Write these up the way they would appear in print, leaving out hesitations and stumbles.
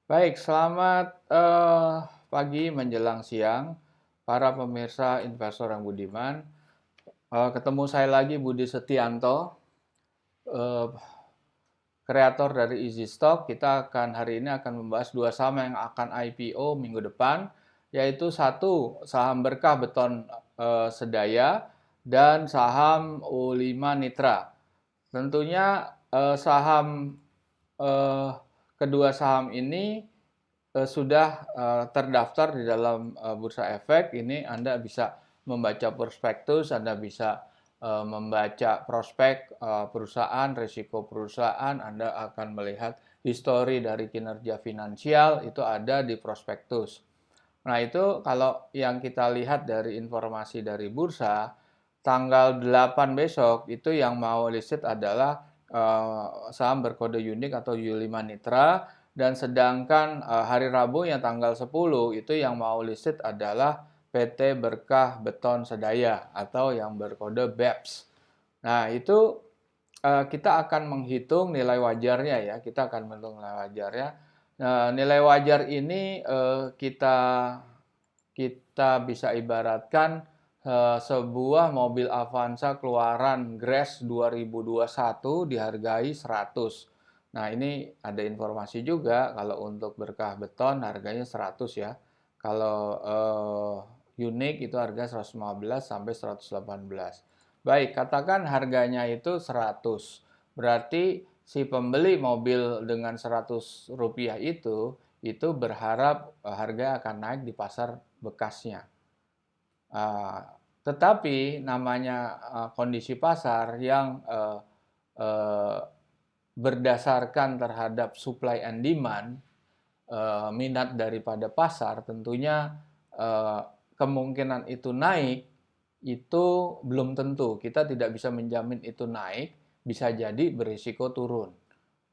Baik, selamat pagi menjelang siang, para pemirsa investor yang budiman. Ketemu saya lagi Budi Setianto, eh, kreator dari Easy Stock. Kita akan hari ini akan membahas dua saham yang akan IPO minggu depan, yaitu satu saham Berkah Beton Sedaya dan saham U5 Nitra. Tentunya saham eh, kedua saham ini sudah terdaftar di dalam Bursa Efek. Ini Anda bisa membaca prospektus, Anda bisa membaca prospek perusahaan, risiko perusahaan, Anda akan melihat histori dari kinerja finansial, itu ada di prospektus. Nah, itu kalau yang kita lihat dari informasi dari bursa, tanggal 8 besok itu yang mau listed adalah saham berkode unik atau U5 Nitra, dan sedangkan hari Rabu yang tanggal 10 itu yang mau listed adalah PT Berkah Beton Sedaya atau yang berkode BEPS. Nah, itu kita akan menghitung nilai wajarnya ya. Kita akan menghitung nilai wajarnya. Nah, nilai wajar ini kita kita bisa ibaratkan sebuah mobil Avanza keluaran Gres 2021 dihargai 100. Nah, ini ada informasi juga kalau untuk Berkah Beton harganya 100 ya. Kalau unik itu harga 115 sampai 118. Baik, katakan harganya itu 100. Berarti si pembeli mobil dengan 100 rupiah itu berharap harga akan naik di pasar bekasnya. Uh, tetapi namanya kondisi pasar yang berdasarkan terhadap supply and demand, minat daripada pasar, tentunya kemungkinan itu naik itu belum tentu. Kita tidak bisa menjamin itu naik, bisa jadi berisiko turun.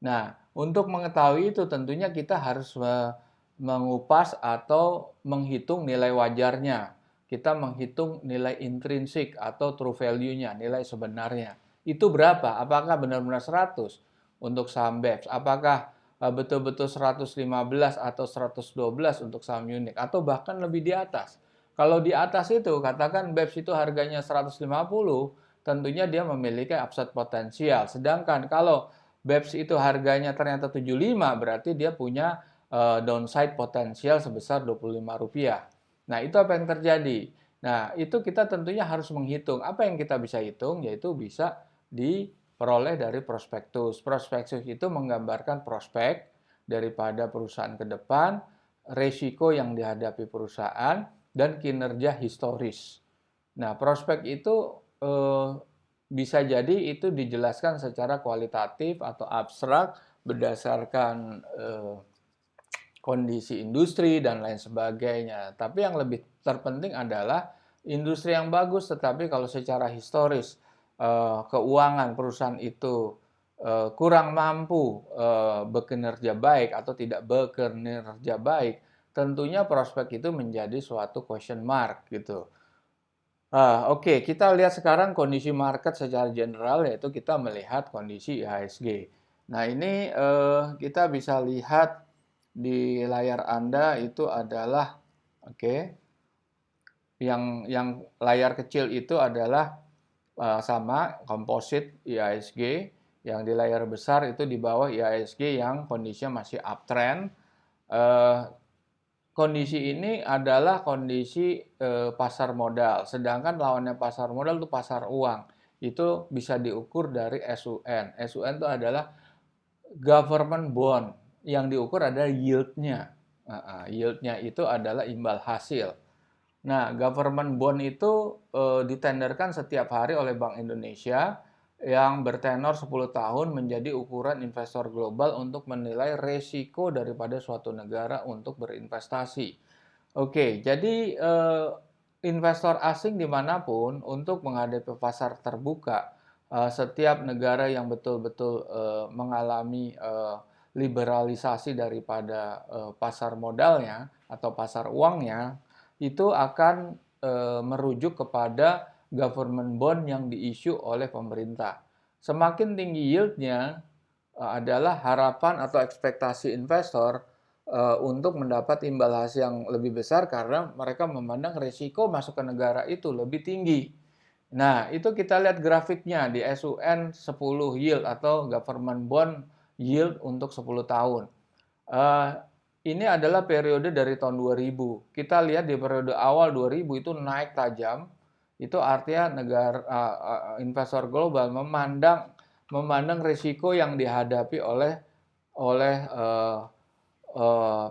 Nah, untuk mengetahui itu tentunya kita harus mengupas atau menghitung nilai wajarnya. Kita menghitung nilai intrinsik atau true value-nya, nilai sebenarnya. Itu berapa? Apakah benar-benar 100 untuk saham BEPS? Apakah betul-betul 115 atau 112 untuk saham unik? Atau bahkan lebih di atas? Kalau di atas itu, katakan BEPS itu harganya 150, tentunya dia memiliki upside potensial. Sedangkan kalau BEPS itu harganya ternyata 75, berarti dia punya downside potensial sebesar Rp25. Nah, itu apa yang terjadi? Nah, itu kita tentunya harus menghitung. Apa yang kita bisa hitung? Yaitu bisa diperoleh dari prospektus. Prospektus itu menggambarkan prospek daripada perusahaan ke depan, resiko yang dihadapi perusahaan, dan kinerja historis. Nah, prospek itu bisa jadi itu dijelaskan secara kualitatif atau abstrak berdasarkan kondisi industri dan lain sebagainya. Tapi yang lebih terpenting adalah industri yang bagus, tetapi kalau secara historis keuangan perusahaan itu kurang mampu bekinerja baik atau tidak bekinerja baik, tentunya prospek itu menjadi suatu question mark gitu. Oke, kita lihat sekarang kondisi market secara general, yaitu kita melihat kondisi IHSG. Nah, ini kita bisa lihat di layar Anda itu adalah, oke, yang layar kecil itu adalah sama komposit IHSG, yang di layar besar itu di bawah IHSG yang kondisinya masih uptrend. Eh, Kondisi ini adalah kondisi pasar modal, sedangkan lawannya pasar modal itu pasar uang. Itu bisa diukur dari SUN. SUN itu adalah government bond, yang diukur adalah yield-nya. Yield-nya itu adalah imbal hasil. Nah, government bond itu ditenderkan setiap hari oleh Bank Indonesia yang bertenor 10 tahun, menjadi ukuran investor global untuk menilai resiko daripada suatu negara untuk berinvestasi. Oke, jadi investor asing dimanapun untuk menghadapi pasar terbuka, setiap negara yang betul-betul mengalami liberalisasi daripada pasar modalnya atau pasar uangnya, itu akan merujuk kepada government bond yang diisu oleh pemerintah. Semakin tinggi yieldnya adalah harapan atau ekspektasi investor untuk mendapat imbal hasil yang lebih besar karena mereka memandang risiko masuk ke negara itu lebih tinggi. Nah, itu kita lihat grafiknya di SUN 10 yield atau government bond yield untuk 10 tahun. Eh, ini adalah periode dari tahun 2000. Kita lihat di periode awal 2000 itu naik tajam. Itu artinya investor global memandang risiko yang dihadapi oleh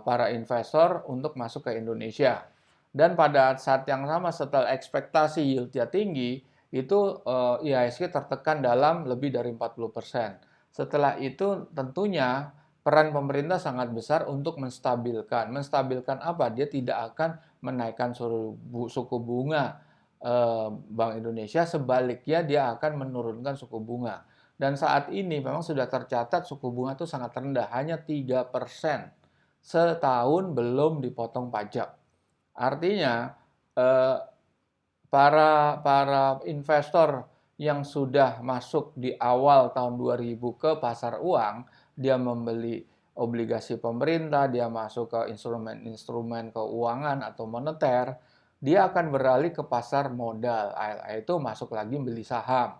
para investor untuk masuk ke Indonesia. Dan pada saat yang sama setelah ekspektasi yieldnya tinggi, itu IHSG tertekan dalam lebih dari 40%. Setelah itu tentunya peran pemerintah sangat besar untuk menstabilkan. Menstabilkan apa? Dia tidak akan menaikkan suku bunga Bank Indonesia, sebaliknya dia akan menurunkan suku bunga. Dan saat ini memang sudah tercatat suku bunga itu sangat rendah, hanya 3% setahun belum dipotong pajak. Artinya eh, para investor yang sudah masuk di awal tahun 2000 ke pasar uang, dia membeli obligasi pemerintah, dia masuk ke instrumen-instrumen keuangan atau moneter, dia akan beralih ke pasar modal, yaitu masuk lagi beli saham.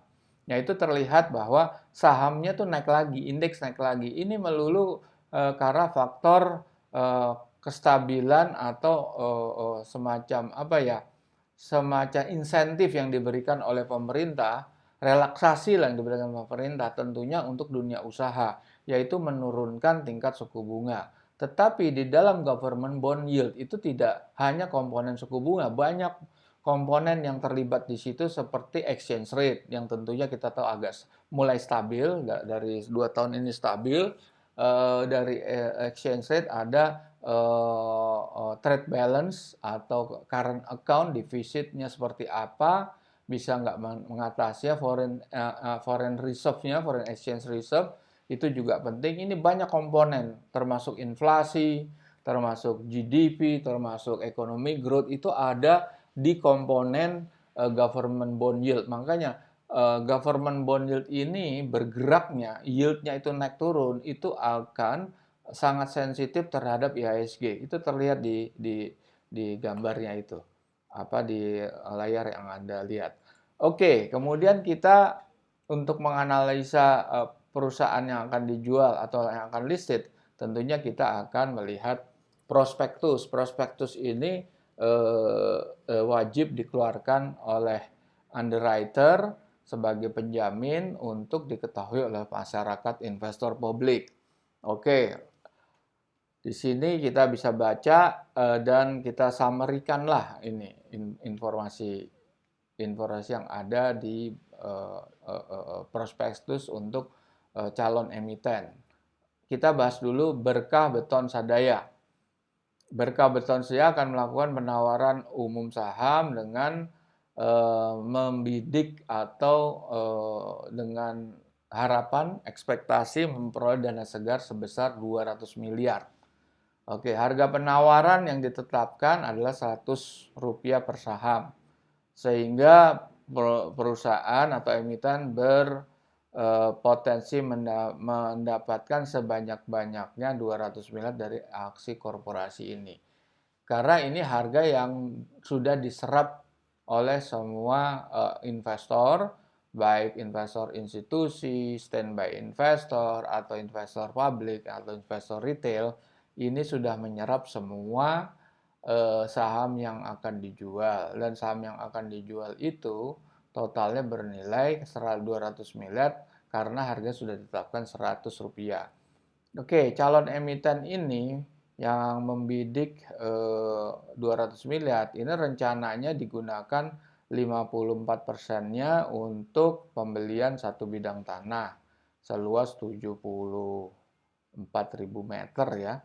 Ya, itu terlihat bahwa sahamnya tuh naik lagi, indeks naik lagi. Ini melulu karena faktor kestabilan atau semacam apa ya, semacam insentif yang diberikan oleh pemerintah, relaksasi yang diberikan pemerintah tentunya untuk dunia usaha, yaitu menurunkan tingkat suku bunga. Tetapi di dalam government bond yield itu tidak hanya komponen suku bunga, banyak komponen yang terlibat di situ seperti exchange rate yang tentunya kita tahu agak mulai stabil, dari 2 tahun ini stabil. Dari exchange rate ada trade balance atau current account defisitnya seperti apa, bisa nggak mengatasi foreign reserve-nya, foreign exchange reserve, itu juga penting. Ini banyak komponen, termasuk inflasi, termasuk GDP, termasuk ekonomi growth, itu ada di komponen government bond yield. Makanya government bond yield ini bergeraknya, yieldnya itu naik turun, itu akan sangat sensitif terhadap IHSG. Itu terlihat di gambarnya itu, apa di layar yang Anda lihat. Oke, kemudian kita untuk menganalisa perusahaan yang akan dijual atau yang akan listed, tentunya kita akan melihat prospektus. Prospektus ini wajib dikeluarkan oleh underwriter sebagai penjamin untuk diketahui oleh masyarakat investor publik. Oke, di sini kita bisa baca dan kita summary-kanlah ini informasi yang ada di prospektus untuk calon emiten. Kita bahas dulu Berkah Beton Sadaya. Berkah Beton Sadaya akan melakukan penawaran umum saham dengan membidik atau dengan harapan ekspektasi memperoleh dana segar sebesar 200 miliar. Oke, harga penawaran yang ditetapkan adalah Rp100 per saham. Sehingga perusahaan atau emiten berpotensi mendapatkan sebanyak-banyaknya 200 miliar dari aksi korporasi ini. Karena ini harga yang sudah diserap oleh semua investor, baik investor institusi, standby investor, atau investor publik, atau investor retail, ini sudah menyerap semua saham yang akan dijual. Dan saham yang akan dijual itu totalnya bernilai 200 miliar karena harga sudah ditetapkan Rp100. Oke, calon emiten ini yang membidik 200 miliar, ini rencananya digunakan 54%-nya untuk pembelian satu bidang tanah seluas 74.000 meter ya,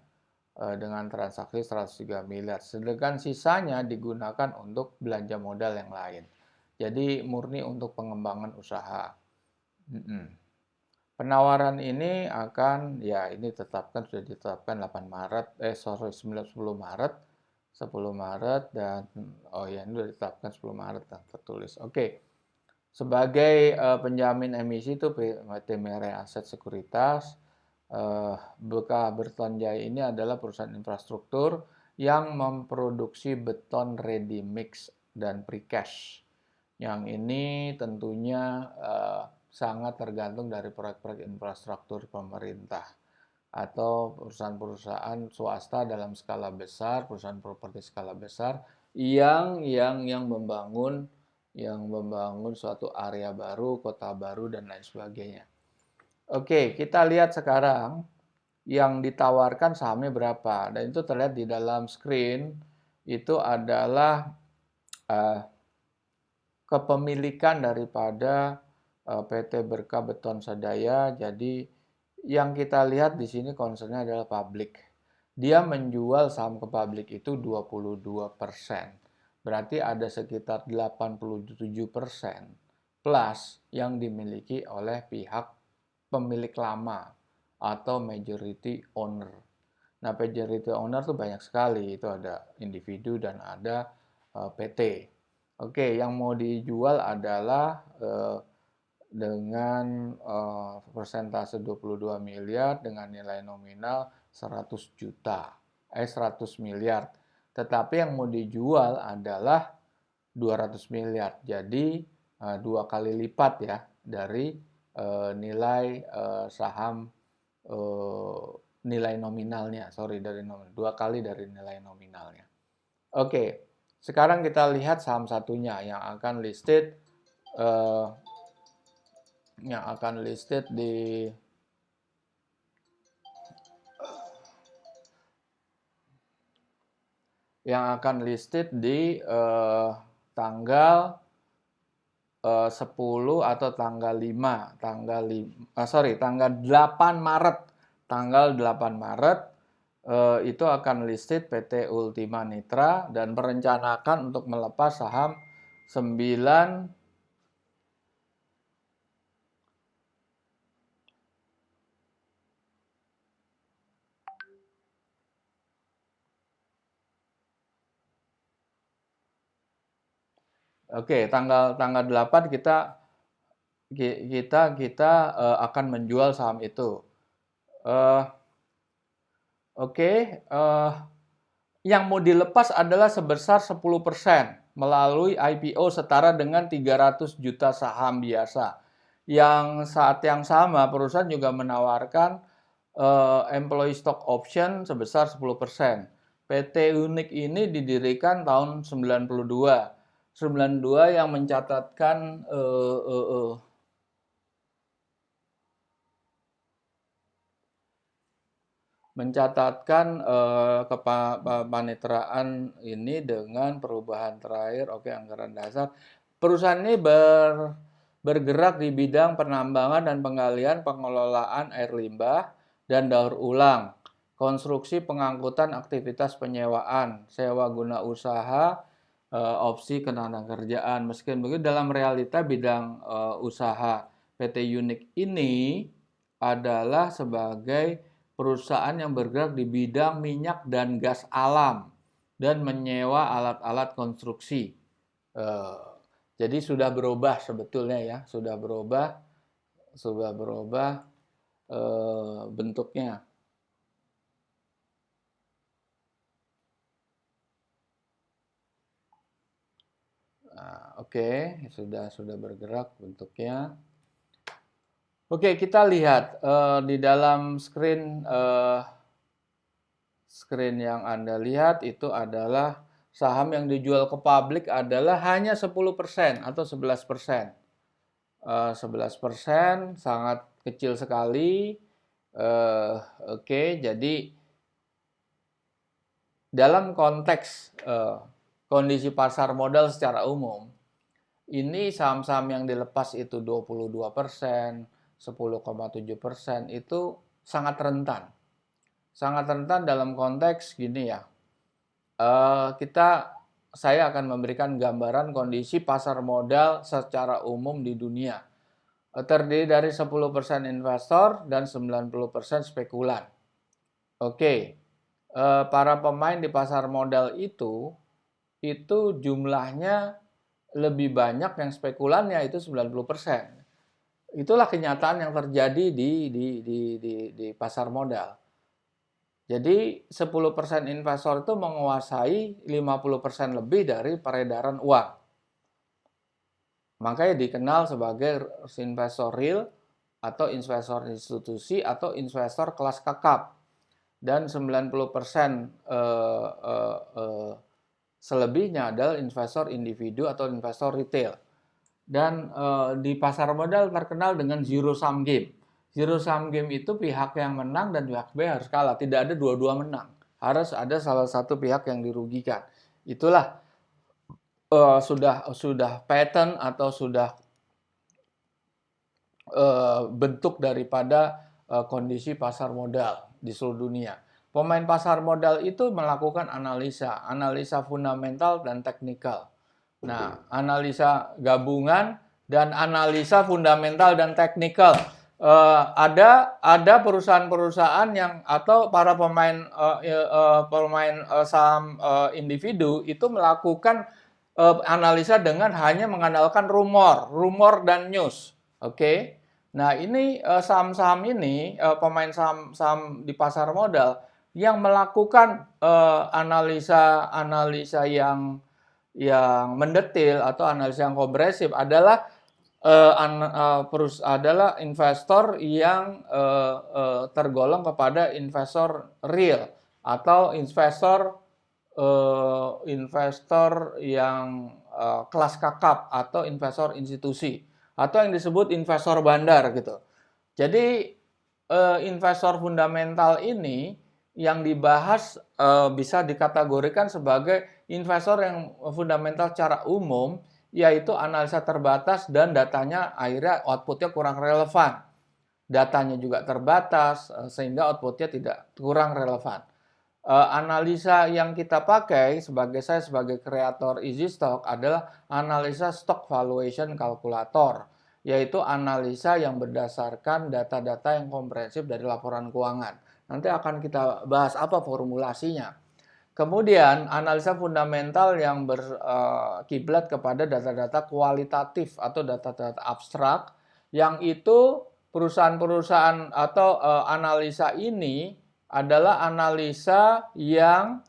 dengan transaksi 103 miliar. Sedangkan sisanya digunakan untuk belanja modal yang lain. Jadi murni untuk pengembangan usaha. Penawaran ini akan, ya ini sudah ditetapkan 8 Maret, 10 Maret, 10 Maret dan ini sudah ditetapkan 10 Maret dan tertulis. Oke. Sebagai penjamin emisi itu PT Mere Aset Sekuritas BK Beton Jaya ini adalah perusahaan infrastruktur yang memproduksi beton ready mix dan precast. Yang ini tentunya sangat tergantung dari proyek-proyek infrastruktur pemerintah atau perusahaan-perusahaan swasta dalam skala besar, perusahaan properti skala besar yang membangun suatu area baru, kota baru dan lain sebagainya. Oke, kita lihat sekarang yang ditawarkan sahamnya berapa. Dan itu terlihat di dalam screen, itu adalah kepemilikan daripada PT Berkah Beton Sadaya. Jadi yang kita lihat di sini concernnya adalah publik. Dia menjual saham ke publik itu 22%. Berarti ada sekitar 87% plus yang dimiliki oleh pihak pemilik lama atau majority owner. Nah, majority owner tuh banyak sekali, itu ada individu dan ada PT. Oke, yang mau dijual adalah dengan persentase 22 miliar dengan nilai nominal 100 juta, 100 miliar. Tetapi yang mau dijual adalah 200 miliar. Jadi 2 kali lipat ya dari nilai saham nilai nominalnya, dari 2 kali dari nilai nominalnya. Oke, sekarang kita lihat saham satunya yang akan listed di tanggal 10 atau tanggal 8 Maret. Tanggal 8 Maret itu akan listed PT Ultima Nitra dan merencanakan untuk melepas saham 9 Oke, tanggal 8 kita akan menjual saham itu. Yang mau dilepas adalah sebesar 10% melalui IPO setara dengan 300 juta saham biasa. Yang saat yang sama perusahaan juga menawarkan employee stock option sebesar 10%. PT Unik ini didirikan tahun 92 yang mencatatkan kepaniteraan ini dengan perubahan terakhir. Oke, anggaran dasar. Perusahaan ini bergerak di bidang penambangan dan penggalian, pengelolaan air limbah dan daur ulang, konstruksi, pengangkutan, aktivitas penyewaan, sewa guna usaha, opsi ketenagakerjaan. Meskipun begitu, dalam realita bidang usaha PT Unik ini adalah sebagai perusahaan yang bergerak di bidang minyak dan gas alam dan menyewa alat-alat konstruksi. Jadi sudah berubah sebetulnya ya, sudah berubah bentuknya. Oke, sudah bergerak bentuknya. Oke, kita lihat di dalam screen yang Anda lihat itu adalah saham yang dijual ke publik adalah hanya 10% atau 11%. 11% sangat kecil sekali. Oke, jadi dalam konteks kondisi pasar modal secara umum, ini saham-saham yang dilepas itu 22%, 10,7% itu sangat rentan. Sangat rentan dalam konteks gini ya. Saya akan memberikan gambaran kondisi pasar modal secara umum di dunia. Terdiri dari 10% investor dan 90% spekulan. Oke. Para pemain di pasar modal itu jumlahnya lebih banyak yang spekulannya itu 90%. Itulah kenyataan yang terjadi di pasar modal. Jadi 10% investor itu menguasai 50% lebih dari peredaran uang. Makanya dikenal sebagai investor real atau investor institusi atau investor kelas kakap. Dan 90% selebihnya adalah investor individu atau investor retail. Dan di pasar modal terkenal dengan zero sum game. Zero sum game itu pihak yang menang dan pihak B harus kalah. Tidak ada dua-dua menang. Harus ada salah satu pihak yang dirugikan. Itulah sudah pattern atau sudah bentuk daripada kondisi pasar modal di seluruh dunia. Pemain pasar modal itu melakukan analisa fundamental dan teknikal. Nah, analisa gabungan dan analisa fundamental dan teknikal. Ada perusahaan-perusahaan yang atau para pemain saham individu itu melakukan analisa dengan hanya mengandalkan rumor dan news. Oke. Nah, ini saham-saham ini pemain saham di pasar modal yang melakukan analisa yang mendetil atau analisa yang komprehensif adalah adalah investor yang tergolong kepada investor real atau investor yang kelas kakap atau investor institusi atau yang disebut investor bandar gitu. Jadi investor fundamental ini yang dibahas bisa dikategorikan sebagai investor yang fundamental secara umum, yaitu analisa terbatas dan datanya akhirnya outputnya kurang relevan. Datanya juga terbatas sehingga outputnya tidak kurang relevan. Analisa yang kita pakai saya sebagai kreator Easy Stock adalah analisa stock valuation calculator, yaitu analisa yang berdasarkan data-data yang komprehensif dari laporan keuangan. Nanti akan kita bahas apa formulasinya. Kemudian analisa fundamental yang berkiblat kepada data-data kualitatif atau data-data abstrak, yang itu perusahaan-perusahaan atau analisa ini adalah analisa yang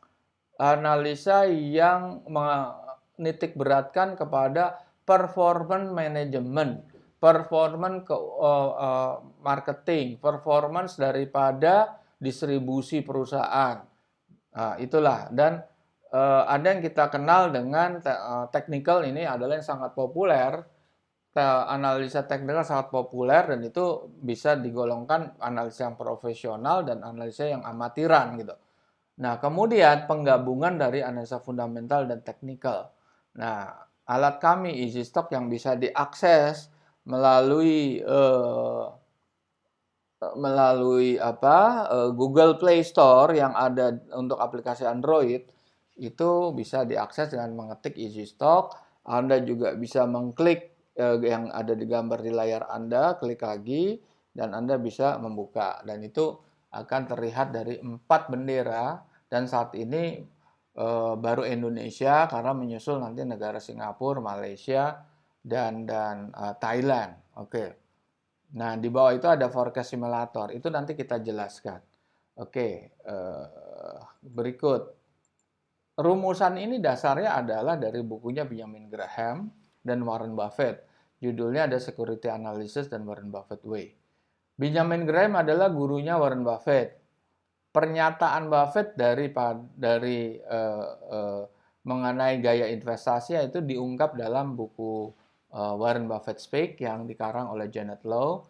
menitik beratkan kepada performance management, performance marketing, performance daripada distribusi perusahaan. Nah, itulah. Dan ada yang kita kenal dengan technical, ini adalah yang sangat populer. Analisa teknikal sangat populer dan itu bisa digolongkan analisa yang profesional dan analisa yang amatiran gitu. Nah, kemudian penggabungan dari analisa fundamental dan teknikal. Nah, alat kami Easy Stock yang bisa diakses melalui Google Play Store yang ada untuk aplikasi Android, itu bisa diakses dengan mengetik Easy Stock. Anda juga bisa mengklik yang ada di gambar di layar Anda, klik lagi, dan Anda bisa membuka. Dan itu akan terlihat dari 4 bendera, dan saat ini baru Indonesia, karena menyusul nanti negara Singapura, Malaysia, dan Thailand. Oke. Nah, di bawah itu ada forecast simulator. Itu nanti kita jelaskan. Oke, berikut. Rumusan ini dasarnya adalah dari bukunya Benjamin Graham dan Warren Buffett. Judulnya ada Security Analysis dan Warren Buffett Way. Benjamin Graham adalah gurunya Warren Buffett. Pernyataan Buffett mengenai gaya investasi itu diungkap dalam buku Warren Buffett Speak yang dikarang oleh Janet Low,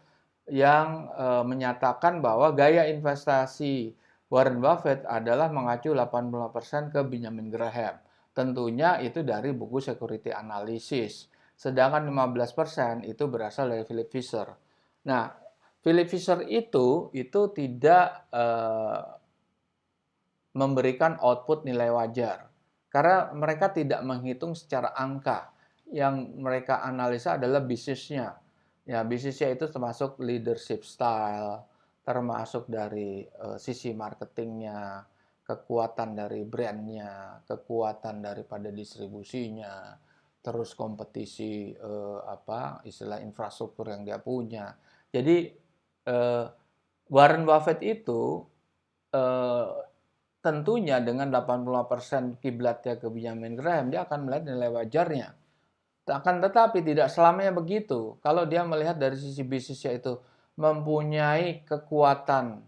yang menyatakan bahwa gaya investasi Warren Buffett adalah mengacu 80% ke Benjamin Graham. Tentunya itu dari buku Security Analysis. Sedangkan 15% itu berasal dari Philip Fisher. Nah, Philip Fisher itu tidak memberikan output nilai wajar. Karena mereka tidak menghitung secara angka. Yang mereka analisa adalah bisnisnya. Ya, bisnisnya itu termasuk leadership style, termasuk dari sisi marketingnya, kekuatan dari brandnya, kekuatan daripada distribusinya, terus kompetisi istilah infrastruktur yang dia punya. Jadi Warren Buffett itu eh, tentunya dengan 85% kiblatnya ke Benjamin Graham, dia akan melihat nilai wajarnya. Akan tetapi tidak selamanya begitu. Kalau dia melihat dari sisi bisnisnya itu mempunyai kekuatan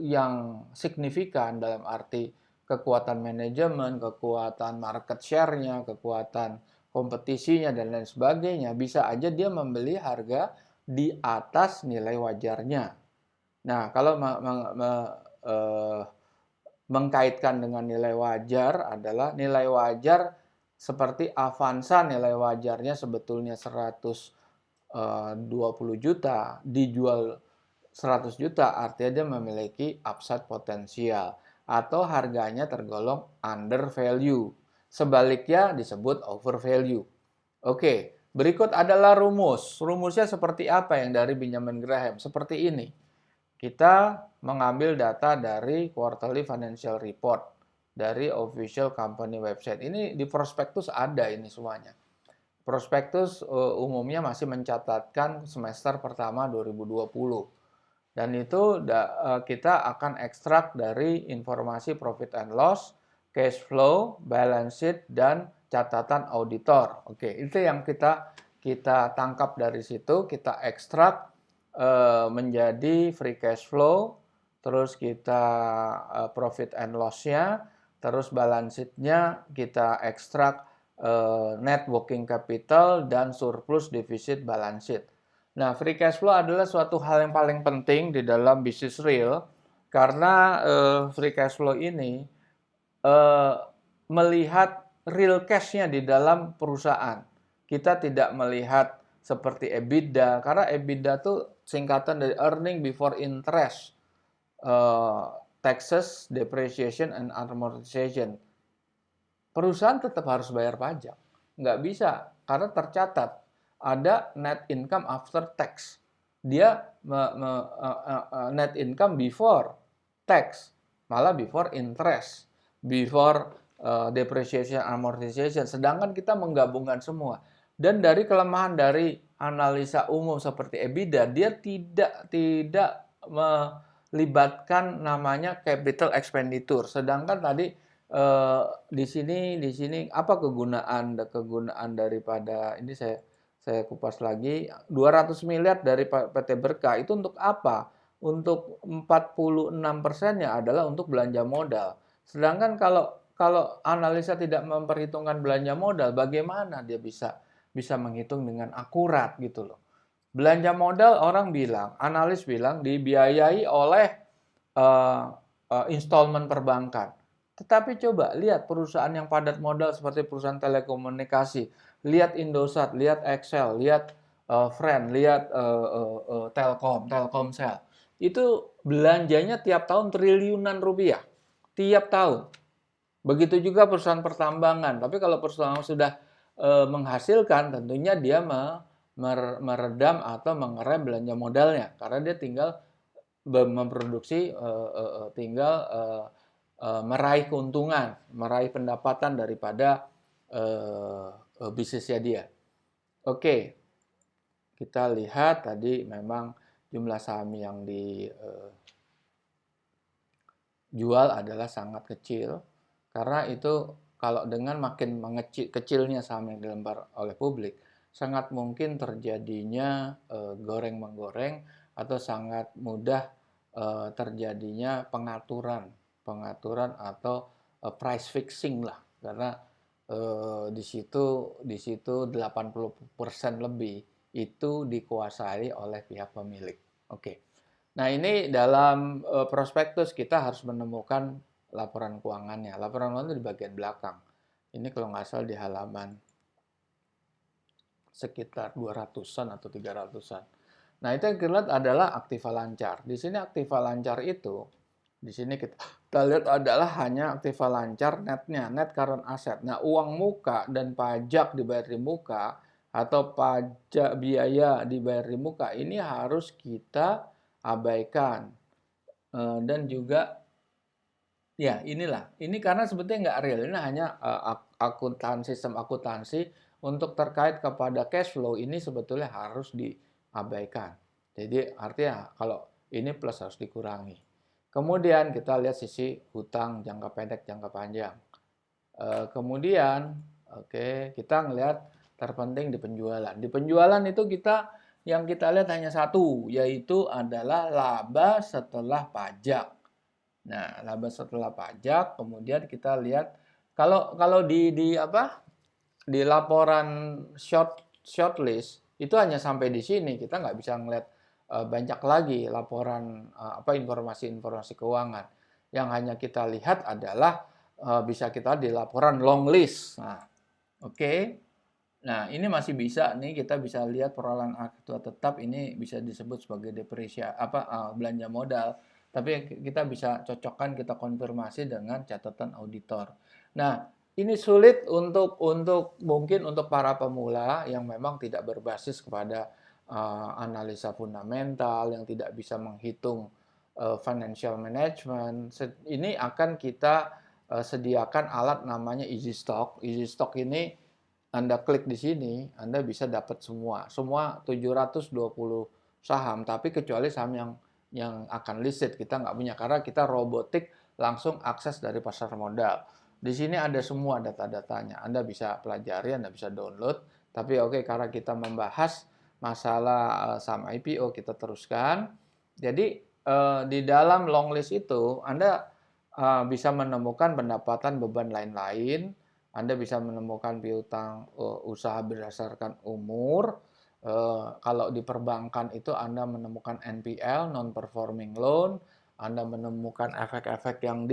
yang signifikan dalam arti kekuatan manajemen, kekuatan market share-nya, kekuatan kompetisinya dan lain sebagainya, bisa aja dia membeli harga di atas nilai wajarnya. Nah, kalau mengkaitkan dengan nilai wajar adalah nilai wajar seperti Avanza, nilai wajarnya sebetulnya 120 juta, dijual 100 juta, artinya dia memiliki upside potensial atau harganya tergolong under value. Sebaliknya disebut over value. Oke, berikut adalah rumus. Rumusnya seperti apa yang dari Benjamin Graham? Seperti ini. Kita mengambil data dari quarterly financial report dari official company website. Ini di prospektus ada ini semuanya. Prospektus umumnya masih mencatatkan semester pertama 2020. Dan itu kita akan ekstrak dari informasi profit and loss, cash flow, balance sheet, dan catatan auditor. Oke, itu yang kita tangkap dari situ, kita ekstrak menjadi free cash flow, terus kita profit and loss-nya, terus balance sheet-nya kita ekstrak net working capital dan surplus defisit balance sheet. Nah, free cash flow adalah suatu hal yang paling penting di dalam bisnis real karena free cash flow ini melihat real cash-nya di dalam perusahaan. Kita tidak melihat seperti EBITDA karena EBITDA itu singkatan dari earning before interest, taxes, depreciation, and amortization. Perusahaan tetap harus bayar pajak. Nggak bisa karena tercatat ada net income after tax. Dia net income before tax, malah before interest, before depreciation, amortization. Sedangkan kita menggabungkan semua. Dan dari kelemahan dari analisa umum seperti EBITDA, dia tidak melibatkan namanya capital expenditure. Sedangkan tadi di sini apa kegunaan daripada ini saya kupas lagi 200 miliar dari PT Berkah itu untuk apa? Untuk 46%-nya adalah untuk belanja modal. Sedangkan kalau analisa tidak memperhitungkan belanja modal, bagaimana dia bisa menghitung dengan akurat gitu loh. Belanja modal orang bilang, analis bilang dibiayai oleh installment perbankan. Tetapi coba lihat perusahaan yang padat modal seperti perusahaan telekomunikasi, lihat Indosat, lihat Excel, lihat Friend, lihat Telkomsel. Itu belanjanya tiap tahun triliunan rupiah. Tiap tahun. Begitu juga perusahaan pertambangan. Tapi kalau perusahaan sudah menghasilkan, tentunya dia meredam atau mengerem belanja modalnya. Karena dia tinggal memproduksi, tinggal meraih keuntungan, meraih pendapatan daripada bisnisnya dia. Oke, kita lihat tadi memang jumlah saham yang dijual adalah sangat kecil karena itu kalau dengan makin kecilnya saham yang dilembar oleh publik, sangat mungkin terjadinya goreng-menggoreng atau sangat mudah terjadinya pengaturan atau price fixing lah karena di situ 80% lebih itu dikuasai oleh pihak pemilik. Oke. Nah, ini dalam prospektus kita harus menemukan laporan keuangannya. Laporan keuangan itu di bagian belakang. Ini kalau nggak salah di halaman sekitar 200-an atau 300-an. Nah, itu yang kita lihat adalah aktiva lancar. Di sini aktiva lancar itu, di sini kita lihat adalah hanya aktiva lancar netnya, net current asset. Nah, uang muka dan pajak dibayar di muka atau pajak biaya dibayar di muka ini harus kita abaikan. Dan juga Ya, inilah. Ini karena sebetulnya nggak real. Ini hanya sistem akuntansi untuk terkait kepada cash flow ini sebetulnya harus diabaikan. Jadi artinya kalau ini plus harus dikurangi. Kemudian kita lihat sisi hutang jangka pendek, jangka panjang. Kemudian, oke, kita ngelihat terpenting di penjualan. Di penjualan itu yang kita lihat hanya satu, yaitu adalah laba setelah pajak. Nah, laba setelah pajak, kemudian kita lihat kalau di apa? Di laporan shortlist itu hanya sampai di sini, kita nggak bisa ngeliat banyak lagi laporan informasi-informasi keuangan. Yang hanya kita lihat adalah bisa kita di laporan long list. Nah, oke. Nah, ini masih bisa nih kita bisa lihat perolehan aktiva tetap ini bisa disebut sebagai belanja modal. Tapi kita bisa cocokkan, kita konfirmasi dengan catatan auditor. Nah, ini sulit mungkin untuk para pemula yang memang tidak berbasis kepada analisa fundamental, yang tidak bisa menghitung financial management. Ini akan kita sediakan alat namanya Easy Stock. Easy Stock ini Anda klik di sini, Anda bisa dapat semua 720 saham, tapi kecuali saham yang akan listed kita nggak punya karena kita robotik langsung akses dari pasar modal. Di sini ada semua data-datanya. Anda bisa pelajari, Anda bisa download. Tapi oke, karena kita membahas masalah saham IPO, kita teruskan. Jadi di dalam long list itu Anda bisa menemukan pendapatan beban lain-lain. Anda bisa menemukan piutang usaha berdasarkan umur. Kalau di perbankan itu Anda menemukan NPL, non-performing loan. Anda menemukan efek-efek yang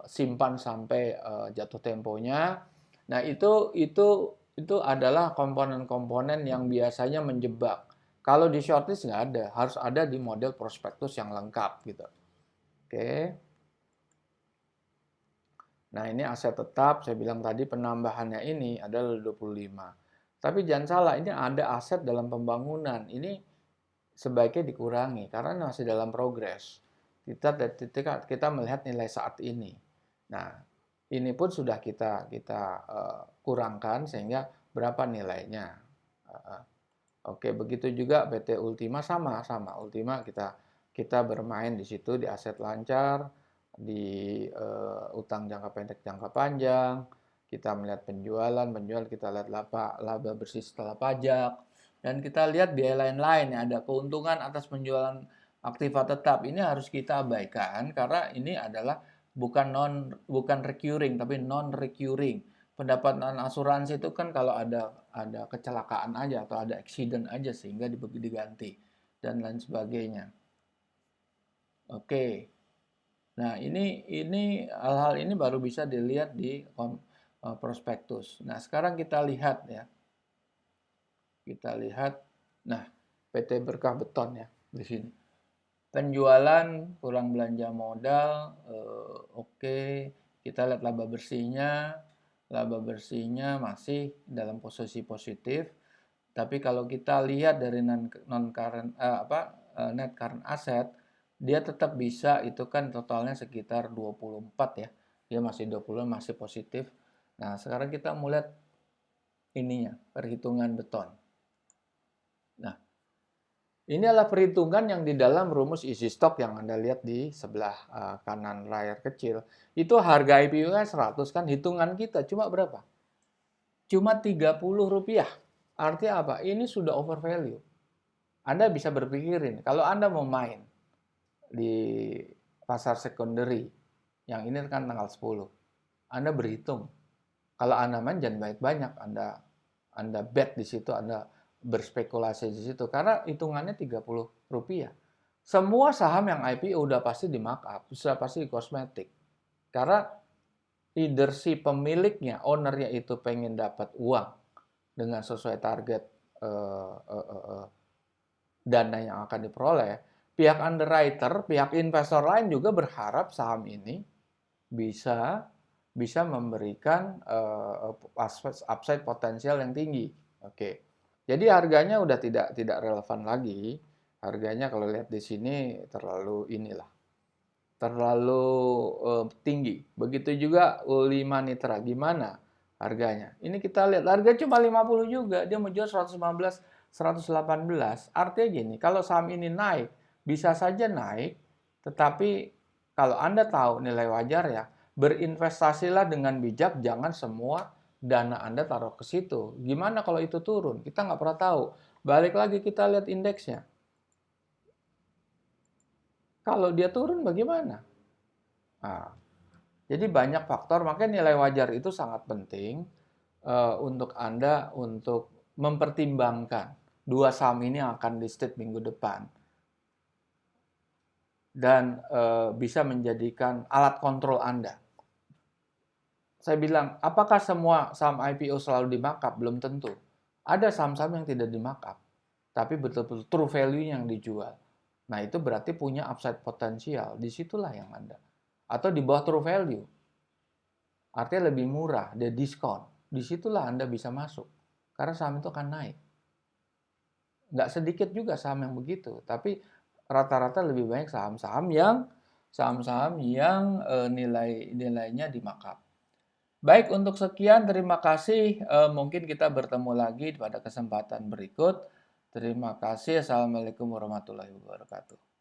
simpan sampai jatuh temponya. Nah, itu adalah komponen-komponen yang biasanya menjebak. Kalau di shortlist nggak ada, harus ada di model prospektus yang lengkap gitu. Oke. Nah, ini aset tetap, saya bilang tadi penambahannya ini adalah 25. Tapi jangan salah, ini ada aset dalam pembangunan. Ini sebaiknya dikurangi karena masih dalam progres. Kita melihat nilai saat ini. Nah, ini pun sudah kita kurangkan sehingga berapa nilainya. Oke, begitu juga PT Ultima sama. Ultima kita bermain di situ di aset lancar, di utang jangka pendek, jangka panjang. Kita melihat penjualan kita lihat laba bersih setelah pajak, dan kita lihat biaya lain-lain. Ada keuntungan atas penjualan aktiva tetap. Ini harus kita abaikan karena ini adalah bukan recurring tapi non recurring. Pendapatan asuransi itu kan kalau ada kecelakaan aja atau ada accident aja sehingga diganti dan lain sebagainya. Oke. Nah, ini hal-hal ini baru bisa dilihat di prospektus. Nah, sekarang kita lihat ya. Kita lihat, nah, PT Berkah Beton ya di sini. Penjualan kurang belanja modal, oke. Kita lihat laba bersihnya masih dalam posisi positif. Tapi kalau kita lihat dari net current asset, dia tetap bisa, itu kan totalnya sekitar 24 ya. Dia masih 20, masih positif. Nah, sekarang kita mulai ininya, perhitungan beton. Nah, ini adalah perhitungan yang di dalam rumus isi stok yang Anda lihat di sebelah kanan layar kecil. Itu harga IPO-nya 100 kan, hitungan kita cuma berapa? Cuma Rp30. Artinya apa? Ini sudah over value. Anda bisa berpikirin, kalau Anda mau main di pasar secondary, yang ini kan tanggal 10, Anda berhitung. Kalau Anda main jangan banyak-banyak, Anda bet di situ, Anda berspekulasi di situ karena hitungannya Rp30. Semua saham yang IPO udah pasti di markup, sudah pasti di kosmetik. Karena either si pemiliknya, ownernya itu pengen dapat uang dengan sesuai target dana yang akan diperoleh, pihak underwriter, pihak investor lain juga berharap saham ini bisa memberikan upside potensial yang tinggi. Oke. Jadi harganya udah tidak relevan lagi. Harganya kalau lihat di sini terlalu inilah. terlalu tinggi. Begitu juga U5 Nitra, gimana harganya? Ini kita lihat harga cuma 50 juga, dia menjual 115, 118. Artinya gini, kalau saham ini naik, bisa saja naik, tetapi kalau Anda tahu nilai wajar ya, berinvestasilah dengan bijak, jangan semua dana Anda taruh ke situ. Gimana kalau itu turun? Kita nggak pernah tahu. Balik lagi kita lihat indeksnya. Kalau dia turun bagaimana? Nah, jadi banyak faktor, makanya nilai wajar itu sangat penting untuk Anda untuk mempertimbangkan dua saham ini yang akan listed minggu depan dan bisa menjadikan alat kontrol Anda. Saya bilang, apakah semua saham IPO selalu di markup? Belum tentu. Ada saham-saham yang tidak di markup, tapi betul-betul true value yang dijual. Nah, itu berarti punya upside potensial. Disitulah yang Anda. Atau di bawah true value. Artinya lebih murah, ada diskon. Disitulah Anda bisa masuk. Karena saham itu akan naik. Nggak sedikit juga saham yang begitu. Tapi rata-rata lebih banyak saham-saham yang nilainya di markup. Baik, untuk sekian, terima kasih. Mungkin kita bertemu lagi pada kesempatan berikut. Terima kasih. Assalamualaikum warahmatullahi wabarakatuh.